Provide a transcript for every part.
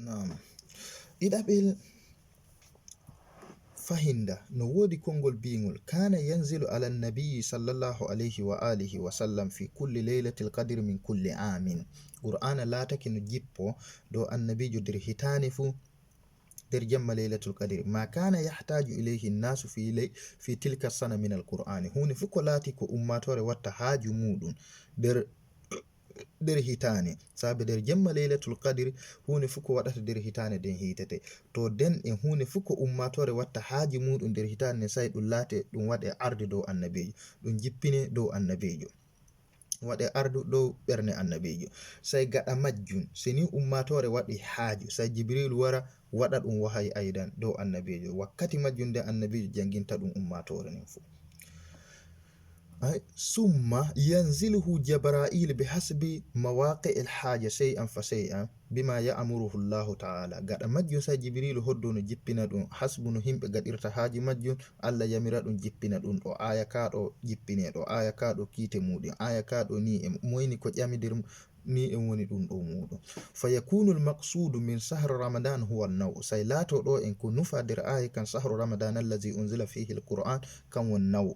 Naam. Ɗiɗaɓel fahinda no wodi kongol bingol kana yanzilu ala nabiyi sallallahu alayhi wa alihi wa sallam fi kulli laylatil qadr min kulli amin. Qur'ana lataki no jippo do annabijo der hitani fu der jamma laylatul qadr ma kana yahtaju ilayhi an-nasu fi tilka sana min al-qur'ani. Huni fu ko lati ko ummatore watta haaju mudum der hitane sabe der jamma laylatul qadr hune fuko wadata der hitane den hitete to den en hune fuko ummatore watta haaji mudum der hitane sai dum late dum wade arde dow annabijo dum jippine dow annabijo wade ardu dow berne annabijo sai gada majjun seni ummatore wadi haaju sai jibril wara wada dum wahayi aidan dow annabijo wakkati majjun de annabijo janginta dum ummatore nen fu ثم ينزله جبرائيل بحسب مواقع الحاجة شيئا فشيئا بما يأمره الله تعالى. قد مجيو سا جبريل هدون جبنا دون حسب نهم قد ارتحاج مجيو الله يمر دون جبنا دون او آية كادو جبنا دو آية كادو كيت مودي آية كادو ني مويني كو جامي دير ni woni dum do mudo fayakunu almaqsud min shahr ramadan huwa an-naw saylato do en ko nufa der ay kan shahr ramadan allazi unzila fihi alquran kan wan-naw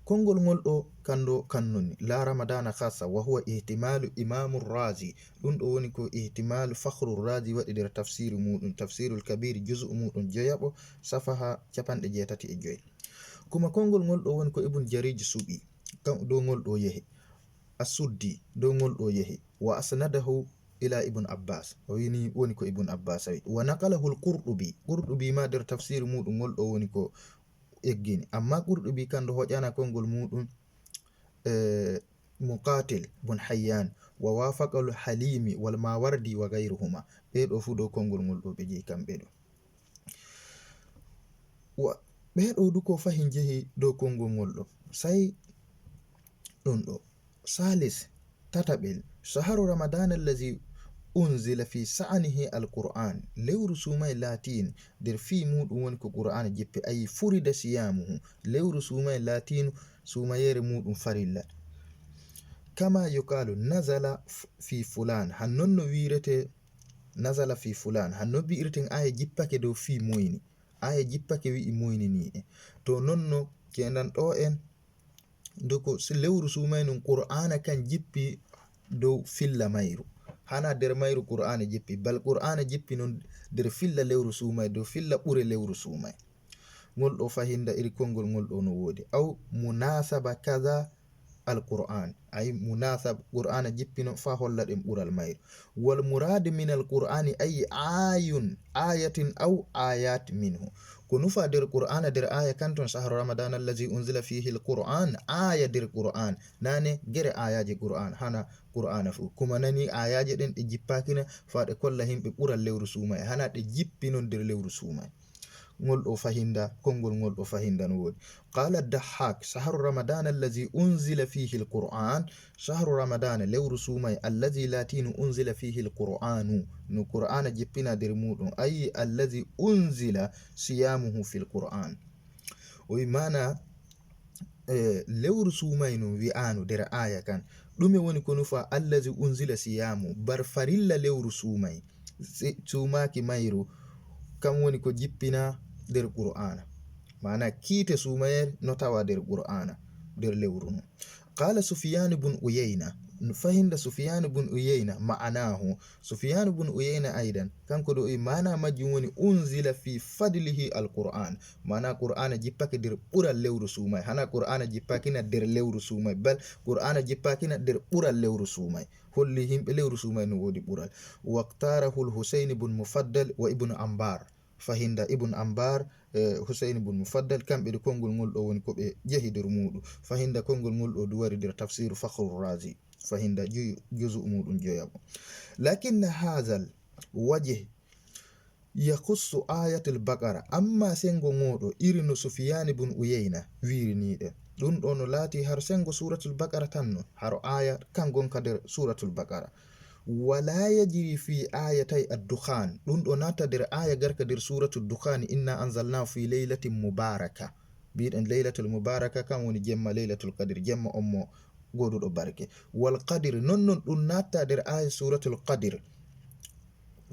kongol ngol do kando kannoni la ramadana khassa wa huwa ihtimalu imam ar-razi dum do woni ko ihtimalu fakhru ar-razi wadi der tafsir mudum tafsirul kabir juz'u mudum joyabo safaha 75 kuma kongol ngol do woni ko ibn jarij subi kam do ngol do yehi asuddi do ngol do yehi wa asnadahu ila ibn abbas wini woni ko ibn abbas wa naqalahu al-qurtubi ma der tafsir mudum ngol do woni ko eggini amma qurtubi kando hojana kongol mudum muqatil bun hayyan wa wafaqa al-halimi wal mawardi wa ghayruhuma be do fu do kongol ngol do be ji kambe do wa be do du ko fahin jehi do kongol ngol do sai don do salis tatabil shahru ramadan allazi unzila fi sa'anihi alquran lewru sumay latin der fi mudum woni ko qur'an jippe ay furida siyamuhu lewru sumay latin sumayere mudum farilla kama yuqalu nazala fi fulan hannon wirete nazala fi fulan hanno bi irtin ay jippake do fi moyni ay jippake wi moyni ni to nonno kendan do en doko lewru sumay nun qur'ana kan jippi do filla mayru hana der mayru qur'ana jippi bal qur'ana jippi non der filla lewru sumay do filla bure lewru sumay ngol do fahinda iri kongol ngol do no wodi aw munasaba kaza alquran ay munasab qur'ana jippi no fa holla dem bural mayru wal murad min alqur'ani ay ayatin aw ayat minhu kunufa der qur'ana der aya kanton shahru ramadan allazi unzila fihi alquran aya der qur'an nane gere ayaji qur'an hana qur'ana fu kuma nani ayaje den de jippakina faade kolla himbe bural lewru sumay hana de jippinon der lewru sumay ngol do fahinda kongol ngol do fahinda no wodi qala ad-dahhak shahru ramadan allazi unzila fihi alquran shahru ramadan lewru sumay allazi latinu unzila fihi alquran no qur'ana jippina der mudum ay allazi unzila siyamuhu fil qur'an o mana lewru sumay no wi'anu der aya kan dume woni ko nufa allazi unzila siyamu bar farilla lewru sumay sumaki mayru kam woni ko jippina der qur'ana mana kite sumayer no tawa der qur'ana der lewru qala sufyan ibn uyayna fahinda sufyan ibn uyayna ma'anahu sufyan ibn uyayna aidan kanko do mana majjum woni unzila fi fadlihi alquran mana qur'ana jippake der bural lewru sumay hana qur'ana jippakina der lewru sumay bal qur'ana jippakina der bural lewru sumay holli himbe lewru sumay no wodi bural waqtarahu al-husayn ibn mufaddal wa ibn ambar fahinda ibn ambar husayn ibn mufaddal kambe de kongol ngol do woni ko be jehi der mudu fahinda kongol ngol do duwari der tafsir fakhrur razi fahinda juzu mudun joyabo lakin hadha wajh yakhussu ayatul baqara amma sengo ngodo irino sufyan ibn uyayna wirini de dun do no lati har sengo suratul baqara tanno har aya kan gon kader suratul baqara wala yajri fi ayatay ad-dukhan dun do nata der aya garka der suratul dukhan inna anzalnahu fi laylatin mubarakah bi'an laylatul mubarakah kan woni jemma laylatul qadr jemma ummo godudo barke wal qadr non dun nata der aya suratul qadr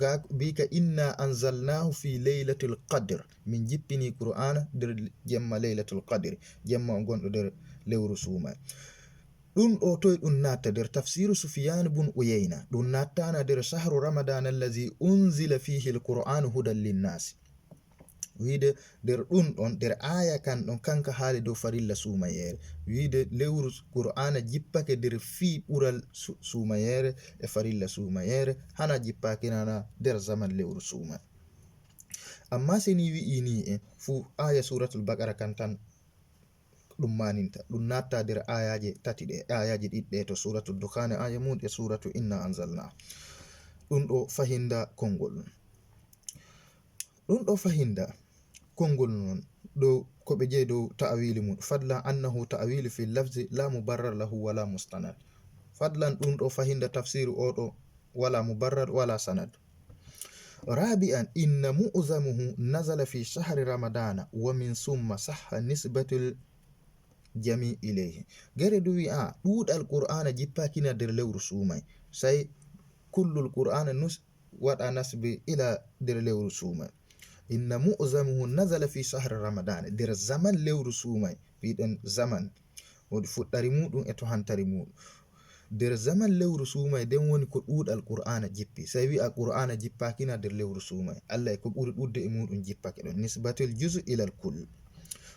ga bika inna anzalnahu fi laylatil qadr min jippini qur'ana der jemma laylatul qadr jemma gondo der lewru suuma ɗum ɗo toye ɗum natta der tafsiru sufyan bun uyayna ɗum nattana der shahru ramadan allazi unzila fihi alqur'anu hudan linnasi wiide der ɗum ɗon der aya kan ɗon kanka haali dow farilla suumayere wiide lewru qur'ana jippake der fii ɓural suumayere e farilla suumayere hana jippake nana der zaman lewru suuma amma seni wi'ini en fu aya suratul baqara kan tan ɗum maninta ɗum natta der ayaje tati ɗe ayaje ɗiɗɗe to suratul dukhane aya mum e suratu inna anzalna ɗum ɗo fahinda kongol ɗum ɗo fahinda kongol non ɗo ko ɓe jeyi dow ta'awili mum fadlan annahu ta'awilu fi lafzi la mubarrar lahu wala mustanad fadlan ɗum ɗo fahinda tafsiru oɗo wala mubarrar wala sanad rabi'an inna mu'zamuhu nazala fi shahri ramadana wa min summa sahha nisbatul jami ilayhi gere du wi'a ɗuɗal qur'ana jippakina der lewru suumay sai kullul qur'ana nus waɗa nasbi ila der lewru suumay inna mu'zamuhu nazala fi shahri ramadan der zaman lewru suumay wiɗen zaman wodi fuɗɗari muɗum e to hantari muɗum der zaman lewru suumay den woni ko ɗuɗal qur'ana jippi sai wi'a qur'ana jippakina der lewru suumay allah ko ɓuri ɗudde e muɗum jippake ɗon nisbatul juz ila al kull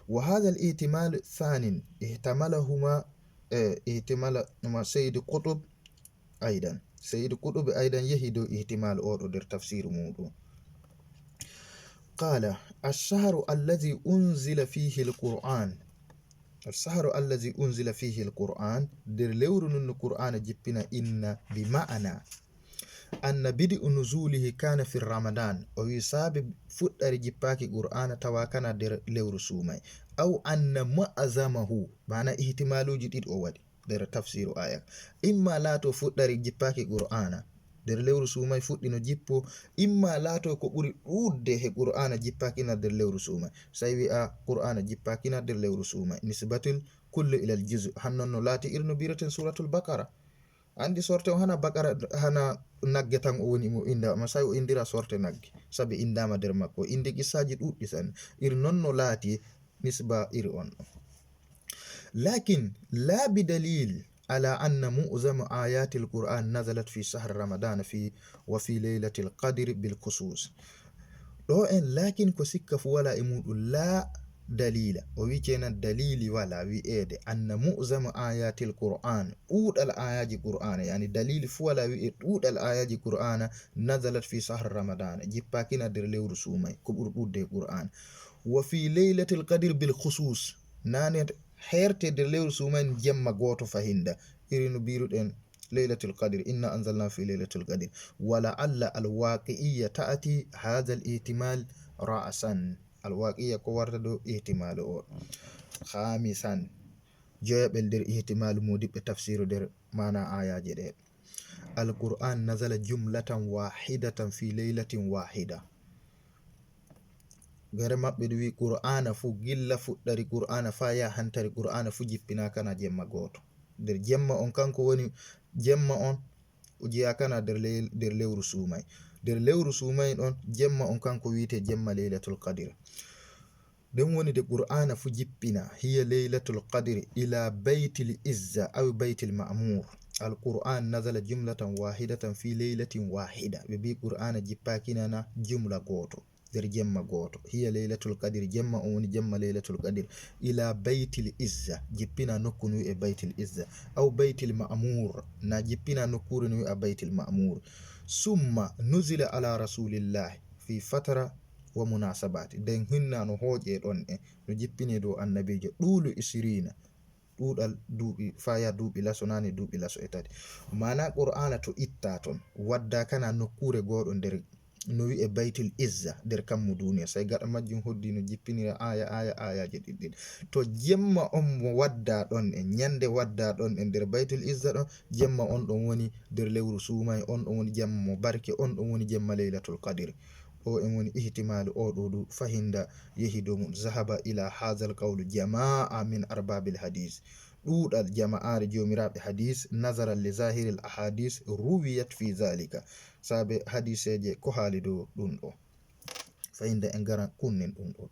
wa hadha al ihtimal thanin ihtamalahuma ihtimal sayyid qutb aidan yahidu ihtimal oɗo der tafsir muɗum قال الشهر الذي أنزل فيه القرآن در لورن القرآن جبنا إن بمعنى أن بدء نزوله كان في رمضان أو يسابب فتر جباك القرآن تواكنا در لور سومي أو أن معظمه معنى احتمال جديد أول در تفسير آية إما لا تفتر جباك القرآن der lewru suumay fuɗɗino jippo imma laato ko ɓuri ɗuɗde he qur'ana jippakina der lewru suumay sai wi'a qur'ana jippakina der lewru suumay nisbatul kullu ila al juz hannon no laati irno biraten suratul baqara andi sorte o hana baqara hana nagge tan o woni mo inda ma sai o indira sorte nagge sabi indama der makko indi qissaji ɗuɗɗi tan ir non no laati nisba iri on lakin la bidalil على أن معظم آيات القرآن نزلت في شهر رمضان وفي ليلة القدر بالخصوص لكن كسك ولا إمود لا دليل ويكنا الدليل ولا ويأد أن معظم آيات القرآن أود الآيات القرآن يعني دليل فولا ويأد أود الآيات القرآن نزلت في شهر رمضان جباكنا در لو رسومي كبر أود القرآن وفي ليلة القدر بالخصوص نانت حيرت در ليلة سومن جمع غوتو فهندا إرنو بيرودن ليلة القدر إنا أنزلنا في ليلة القدر ولعل الواقعية تأتي هذا الاحتمال رأسا الواقعية كوارتدو احتمال خامسا جواب در احتمال مودب تفسير در معنى آيات جديد القرآن نزل جملة واحدة في ليلة واحدة gare maɓɓe ɗo wi qur'ana fu gilla fuɗɗari qur'ana fa ya hantari qur'ana fu jippina kana jemma goto nder jemma on kanko woni jemma on jiya kana der lewru suumay der lewru suumay ɗon jemma on kanko wiite jemma laylatul qadr den woni de qur'ana fu jippina hiya laylatul qadr ila baytil izza aw baytil ma'mur القرآن نزل جملة واحدة في ليلة واحدة ببي قرآن جباكينا جملة غوتو در جمع غوتو هي ليلة القدر جمع أون جمع ليلة القدر إلى بيت الإزة جبنا نكونو بيت الإزة أو بيت المأمور نجبنا نكورنو بيت المأمور ثم نزل على رسول الله في فترة ومناسبات دين هنا نهوجي دون نجبني دو النبي دول 20 ɗuɗal duuɓi faya duuɓi laso nane duuɓi laso e tati mana qur'ana to itta ton wadda kana nokkure goɗo nder no wi'e baytul izza nder kammu duniya sai gaɗa majjum hoddi no jippinira ayaje ɗiɗɗiɗ to jemma on mo wadda ɗon e nyande wadda ɗon e nder baytul izza ɗon jemma on ɗon woni nder lewru suumay on ɗon woni jemma mo barke on ɗon woni jemma laylatul qadr o en woni ihtimalu oɗo du fahinda yehi dow mum zahaba ila hadha alqawlu jamaa min arbabil hadith ɗuuɗal jama'are jomiraɓe hadis nazaran li zahiril ahadis ruwiyat fi zalika, sabe hadiseje ko haali dow ɗum ɗo. Fayinde en gara kunnin ɗum ɗo.